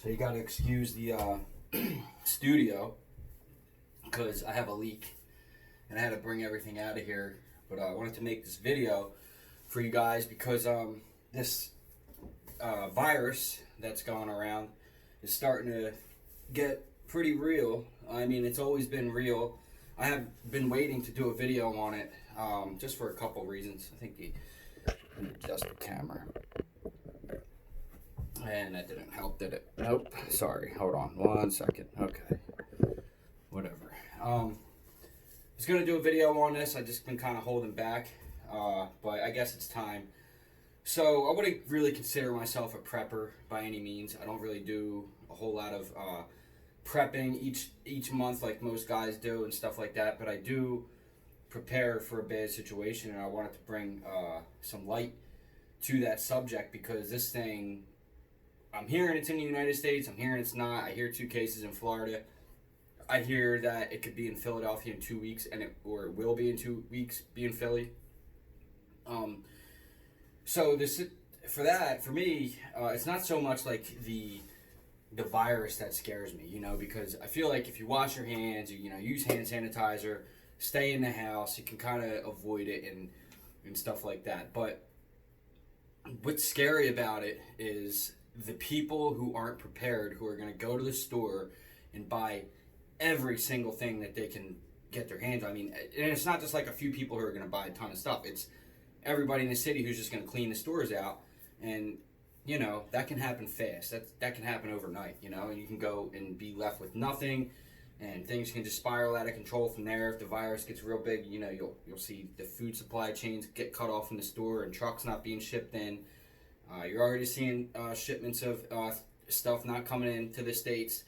So you gotta excuse the studio because I have a leak and I had to bring everything out of here. But I wanted to make this video for you guys because this virus that's going around is starting to get pretty real. I mean, it's always been real. I have been waiting to do a video on it just for a couple reasons. I think let me adjust the camera. And that didn't help, did it? Nope. Sorry. Hold on 1 second. Okay. Whatever. I was going to do a video on this. I've just been kind of holding back. But I guess it's time. So I wouldn't really consider myself a prepper by any means. I don't really do a whole lot of prepping each month like most guys do and stuff like that. But I do prepare for a bad situation. And I wanted to bring some light to that subject because this thing... I'm hearing it's in the United States. I'm hearing it's not. I hear 2 cases in Florida. I hear that it could be in Philadelphia in 2 weeks, or it will be in 2 weeks, be in Philly. So for me, it's not so much like the virus that scares me, because I feel like if you wash your hands, use hand sanitizer, stay in the house, you can kind of avoid it and stuff like that. But what's scary about it is the people who aren't prepared, who are going to go to the store and buy every single thing that they can get their hands on. I mean, and it's not just like a few people who are going to buy a ton of stuff. It's everybody in the city who's just going to clean the stores out. And, that can happen fast. That can happen overnight, and you can go and be left with nothing. And things can just spiral out of control from there. If the virus gets real big, you'll see the food supply chains get cut off in the store and trucks not being shipped in. You're already seeing shipments of stuff not coming into the States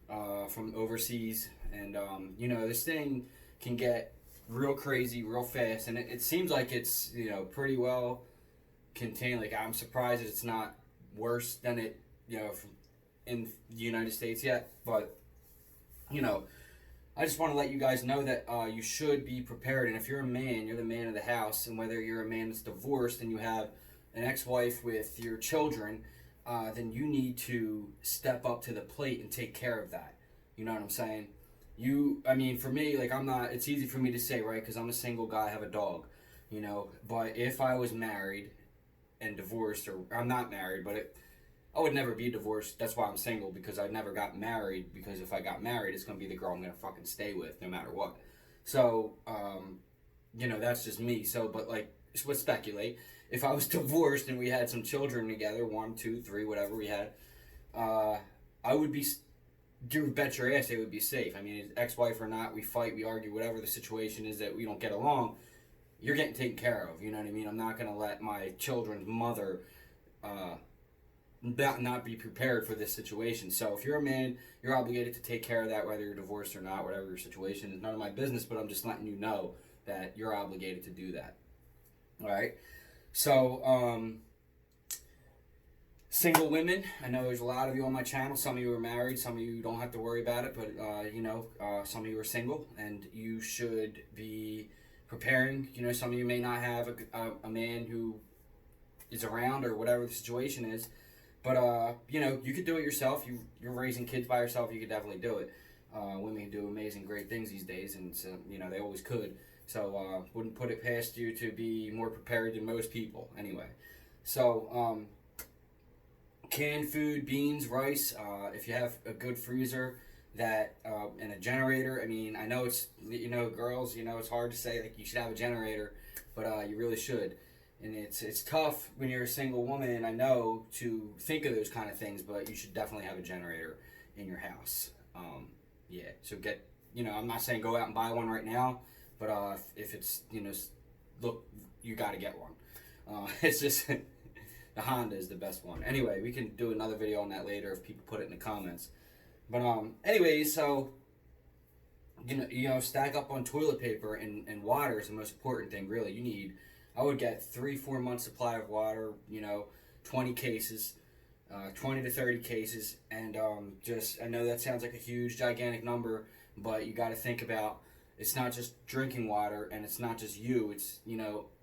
from overseas. And, this thing can get real crazy real fast. And it seems like it's, pretty well contained. Like, I'm surprised that it's not worse than it, in the United States yet. But, I just want to let you guys know that you should be prepared. And if you're a man, you're the man of the house. And whether you're a man that's divorced and you have an ex-wife with your children, then you need to step up to the plate and take care of that. You know what I'm saying? For me, like, it's easy for me to say, right? Because I'm a single guy, I have a dog, But if I was married and divorced, or I'm not married, but I would never be divorced. That's why I'm single, because I never got married. Because if I got married, it's going to be the girl I'm going to fucking stay with no matter what. So, that's just me. So, but like, let's speculate. If I was divorced and we had some children together, 1, 2, 3, whatever we had, I would be, you bet your ass they would be safe. I mean, ex-wife or not, we fight, we argue, whatever the situation is that we don't get along, you're getting taken care of, you know what I mean? I'm not going to let my children's mother not be prepared for this situation. So if you're a man, you're obligated to take care of that, whether you're divorced or not, whatever your situation is. None of my business, but I'm just letting you know that you're obligated to do that. All right? So, single women, I know there's a lot of you on my channel. Some of you are married, some of you don't have to worry about it, but, some of you are single, and you should be preparing. Some of you may not have a man who is around or whatever the situation is, but, you could do it yourself. You're raising kids by yourself, you could definitely do it. Women can do amazing, great things these days, and, so, they always could. So, wouldn't put it past you to be more prepared than most people, anyway. So, canned food, beans, rice, if you have a good freezer and a generator. I mean, I know it's, girls, it's hard to say, like, you should have a generator, but you really should. And it's tough when you're a single woman, I know, to think of those kind of things, but you should definitely have a generator in your house. So I'm not saying go out and buy one right now, but if it's, look, you got to get one. It's just, the Honda is the best one. Anyway, we can do another video on that later if people put it in the comments. But anyways, so, stack up on toilet paper and water is the most important thing, really. I would get 3-4 months supply of water, 20 cases, 20 to 30 cases. And I know that sounds like a huge, gigantic number, but you got to think about, it's not just drinking water, and it's not just you. It's,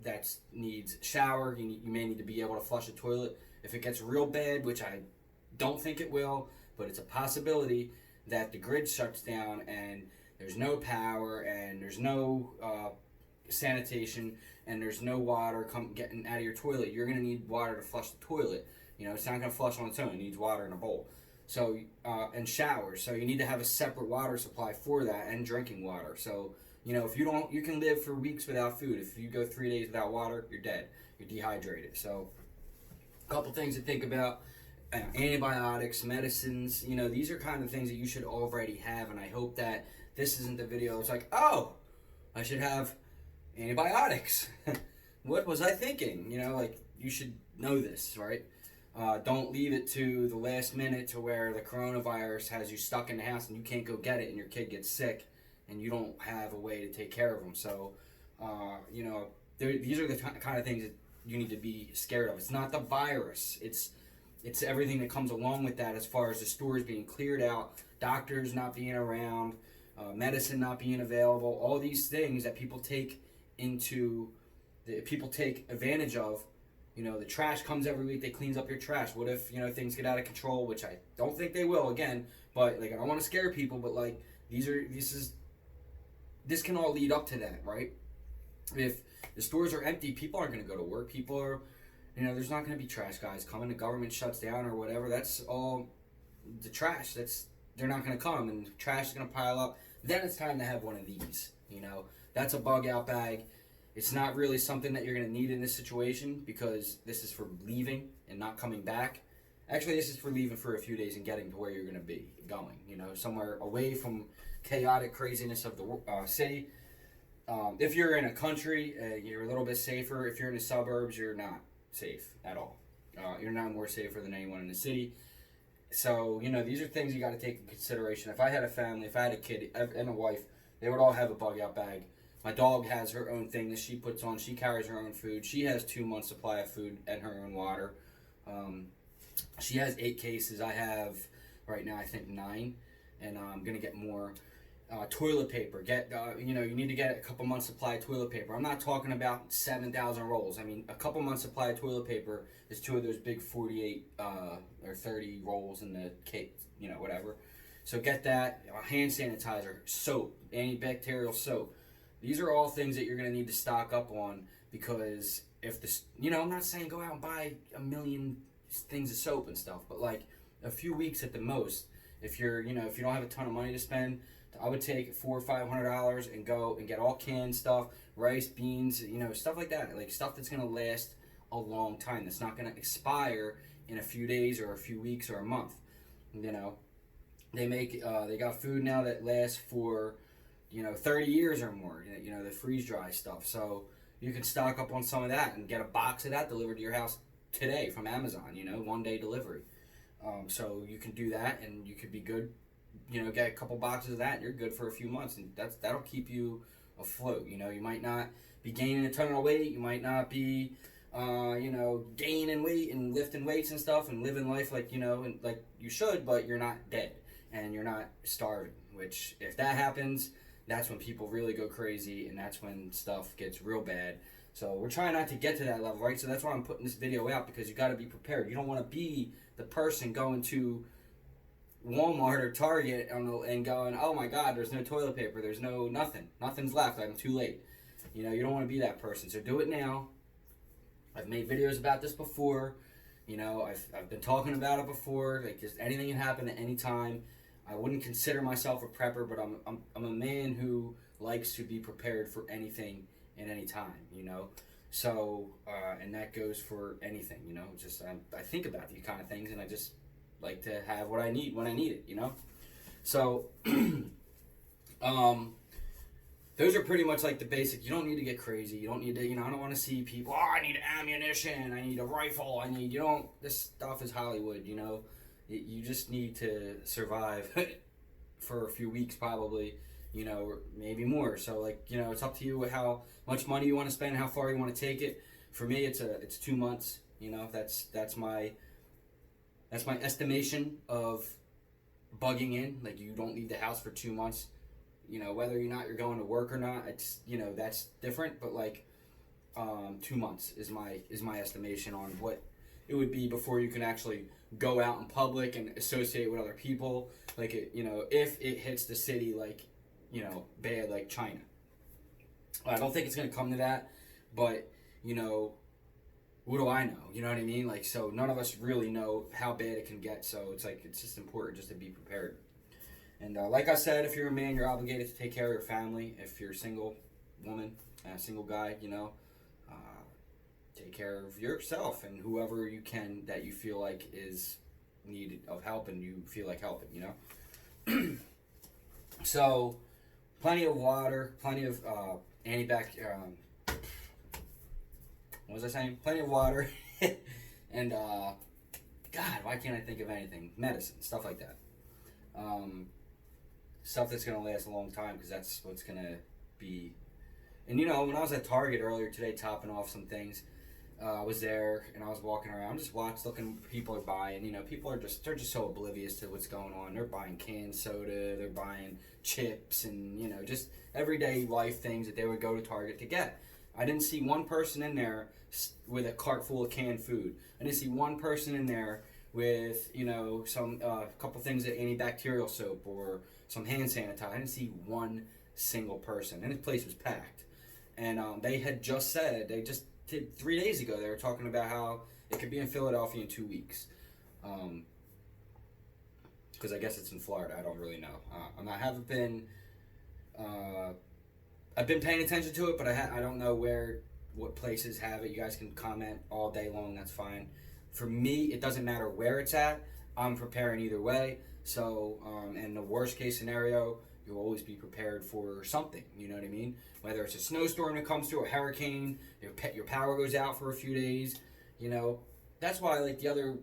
that needs shower. You may need to be able to flush a toilet. If it gets real bad, which I don't think it will, but it's a possibility that the grid shuts down and there's no power and there's no sanitation and there's no water getting out of your toilet. You're going to need water to flush the toilet. It's not going to flush on its own. It needs water in a bowl. So, and showers. So you need to have a separate water supply for that, and drinking water. So, if you don't, you can live for weeks without food. If you go 3 days without water, you're dead. You're dehydrated. So, a couple things to think about. Antibiotics, medicines, these are kind of things that you should already have. And I hope that this isn't the video. It's like, oh, I should have antibiotics. What was I thinking? You should know this, right? Don't leave it to the last minute to where the coronavirus has you stuck in the house and you can't go get it and your kid gets sick and you don't have a way to take care of them. So, these are the kind of things that you need to be scared of. It's not the virus. It's everything that comes along with that, as far as the stores being cleared out, doctors not being around, medicine not being available, all these things that people take advantage of. The trash comes every week. They cleans up your trash. What if, things get out of control, which I don't think they will again, but I don't want to scare people, but this can all lead up to that, right? If the stores are empty, people aren't going to go to work. People are, there's not going to be trash guys coming. The government shuts down or whatever. That's all the trash. They're not going to come, and trash is going to pile up. Then it's time to have one of these. That's a bug out bag. It's not really something that you're going to need in this situation, because this is for leaving and not coming back. Actually, this is for leaving for a few days and getting to where you're going to be going, somewhere away from chaotic craziness of the city. If you're in a country, you're a little bit safer. If you're in the suburbs, you're not safe at all. You're not more safer than anyone in the city. So, these are things you got to take into consideration. If I had a family, if I had a kid and a wife, they would all have a bug out bag. My dog has her own thing that she puts on. She carries her own food. She has 2 months supply of food and her own water. She has 8 cases. I have right now, I think 9, and I'm gonna get more. Toilet paper. You need to get a couple months supply of toilet paper. I'm not talking about 7,000 rolls. I mean, a couple months supply of toilet paper is 2 of those big 48 or 30 rolls in the cake. Whatever. So get that. Hand sanitizer, soap, antibacterial soap. These are all things that you're going to need to stock up on, because if I'm not saying go out and buy a million things of soap and stuff, but a few weeks at the most. If if you don't have a ton of money to spend, I would take $400 or $500 and go and get all canned stuff, rice, beans, stuff like that, stuff that's going to last a long time. That's not going to expire in a few days or a few weeks or a month. They got food now that lasts for 30 years or more, the freeze-dry stuff. So you can stock up on some of that and get a box of that delivered to your house today from Amazon, 1-day delivery. So you can do that, and you could be good, get a couple boxes of that, and you're good for a few months, and that'll keep you afloat. You might not be gaining a ton of weight, you might not be, gaining weight and lifting weights and stuff and living life like you should, but you're not dead, and you're not starving, which, if that happens, that's when people really go crazy, and that's when stuff gets real bad. So we're trying not to get to that level, right? So that's why I'm putting this video out, because you got to be prepared. You don't want to be the person going to Walmart or Target and going, oh my God, there's no toilet paper, there's nothing's left, I'm too late. You don't want to be that person. So do it now. I've made videos about this before. I've been talking about it before. Just anything can happen at any time. I wouldn't consider myself a prepper, but I'm a man who likes to be prepared for anything at any time, So, and that goes for anything, Just I think about these kind of things, and I just like to have what I need when I need it, So, those are pretty much the basic. You don't need to get crazy. You don't need to, I don't want to see people, I need ammunition, I need a rifle, this stuff is Hollywood, You just need to survive for a few weeks, probably, or maybe more. So, it's up to you how much money you want to spend, how far you want to take it. For me, it's 2 months. That's my estimation of bugging in. You don't leave the house for 2 months. Whether or not you're going to work or not, it's that's different. But 2 months is my estimation on what it would be before you can actually go out in public and associate with other people. Like it, if it hits the city like, bad like China. I don't think it's gonna come to that, but what do I know? You know what I mean? Like, so none of us really know how bad it can get. So it's like it's just important just to be prepared. And like I said, if you're a man, you're obligated to take care of your family. If you're a single woman, a single guy, uh, take care of yourself and whoever you can that you feel like is needed of help and you feel like helping. So, plenty of water, plenty of what was I saying? Plenty of water, and God, why can't I think of anything? Medicine, stuff like that. Stuff that's gonna last a long time because that's what's gonna be. And when I was at Target earlier today, topping off some things, I was there and I was walking around, just looking. People are buying. People are they're just so oblivious to what's going on. They're buying canned soda, they're buying chips, and just everyday life things that they would go to Target to get. I didn't see one person in there with a cart full of canned food. I didn't see one person in there with some couple things of antibacterial soap or some hand sanitizer. I didn't see one single person, and the place was packed. And they had just said, they just did 3 days ago, they were talking about how it could be in Philadelphia in 2 weeks. Because I guess it's in Florida. I don't really know. I haven't been. I've been paying attention to it, but I don't know what places have it. You guys can comment all day long. That's fine. For me, it doesn't matter where it's at. I'm preparing either way. So, in the worst case scenario, you'll always be prepared for something. You know what I mean? Whether it's a snowstorm that comes through, a hurricane, your power goes out for a few days. That's why like in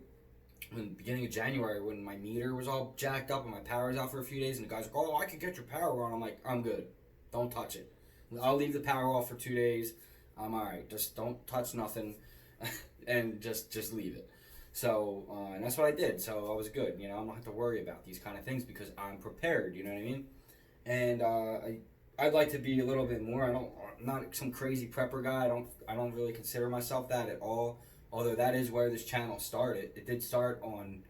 the beginning of January when my meter was all jacked up and my power was out for a few days, and the guys are like, "Oh, I could get your power on." I'm like, "I'm good. Don't touch it. I'll leave the power off for 2 days. I'm all right. Just don't touch nothing, and just leave it." So, and that's what I did. So I was good. I don't have to worry about these kind of things because I'm prepared. You know what I mean? And I'd like to be a little bit more. I'm not some crazy prepper guy. I don't really consider myself that at all. Although that is where this channel started. It did start on,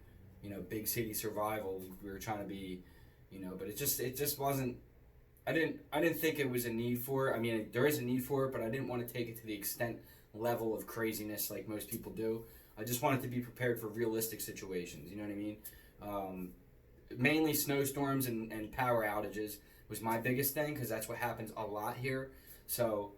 big city survival. We were trying to be, but it just wasn't. I didn't think it was a need for it. I mean, there is a need for it, but I didn't want to take it to the extent level of craziness like most people do. I just wanted to be prepared for realistic situations. You know what I mean? Mainly snowstorms and power outages was my biggest thing because that's what happens a lot here. So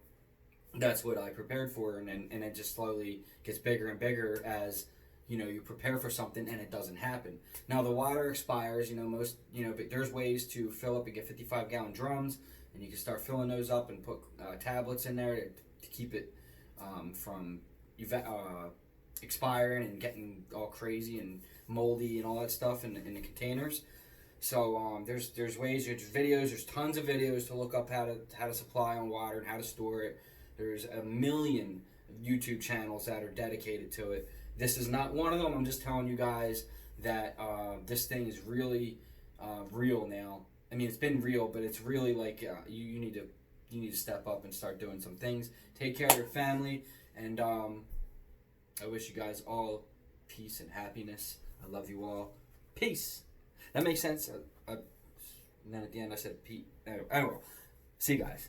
that's what I prepared for, and it just slowly gets bigger and bigger as you prepare for something and it doesn't happen. Now the water expires, most, but there's ways to fill up and get 55-gallon drums, and you can start filling those up and put tablets in there to keep it from expiring and getting all crazy and moldy and all that stuff in the containers. So there's ways, there's videos, there's tons of videos to look up how to supply on water and how to store it. There's a million YouTube channels that are dedicated to it. This is not one of them. I'm just telling you guys that this thing is really real now. I mean, it's been real, but it's really like you need to step up and start doing some things. Take care of your family, and I wish you guys all peace and happiness. I love you all. Peace. That makes sense. And then at the end I said Pete. I don't know. See you guys.